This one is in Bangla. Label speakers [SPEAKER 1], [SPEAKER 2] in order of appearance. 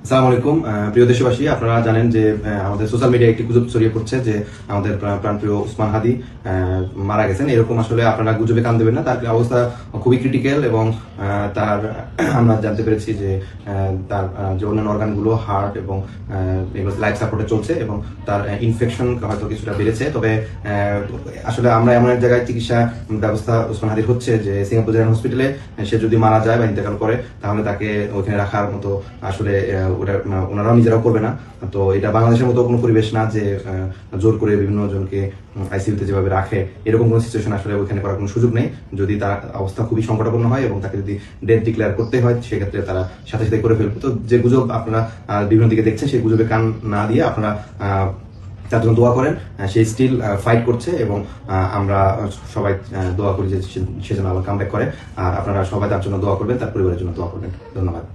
[SPEAKER 1] আসসালামু আলাইকুম। প্রিয় দেশবাসী, আপনারা জানেন যে আমাদের সোশ্যাল মিডিয়ায় একটি গুজব ছড়িয়ে পড়ছে যে আমাদের প্রাণপ্রিয় উসমান হাদি মারা গেছেন। এরকম আসলে আপনারা গুজবে কান দেবেন না। তার অবস্থা খুবই ক্রিটিক্যাল এবং তার আমরা জানতে পেরেছি যে তার যে অন্যান্য অর্গানগুলো হার্ট এবং এগুলো লাইফ সাপোর্টে চলছে এবং তার ইনফেকশন হয়তো কিছুটা বেড়েছে। তবে আসলে আমরা এমন এক জায়গায় চিকিৎসা ব্যবস্থা উসমান হাদির হচ্ছে যে সিঙ্গাপুর জেনারেল হসপিটালে সে যদি মারা যায় বা ইন্তেকাল করে তাহলে তাকে ওইখানে রাখার মতো আসলে ওটা ওনারাও নিজেরাও করবে না। তো এটা বাংলাদেশের মতো কোনো পরিবেশ না যে জোর করে বিভিন্ন জনকে আইসিইউতে যেভাবে রাখে, এরকম কোনো সিচুয়েশন আসলে ওইখানে করার কোনো সুযোগ নেই। যদি তার অবস্থা খুবই সংকটাপন্ন হয় এবং তাকে যদি ডেথ ডিক্লেয়ার করতে হয় সেক্ষেত্রে তারা সাথে সাথে করে ফেলবে। তো যে গুজব আপনারা বিভিন্ন দিকে দেখছেন সেই গুজবে কান না দিয়ে আপনারা তার জন্য দোয়া করেন। সে স্টিল ফাইট করছে এবং আমরা সবাই দোয়া করি যে সে যেন আবার কামব্যাক করে। আর আপনারা সবাই তার জন্য দোয়া করবেন, তার পরিবারের জন্য দোয়া করবেন। ধন্যবাদ।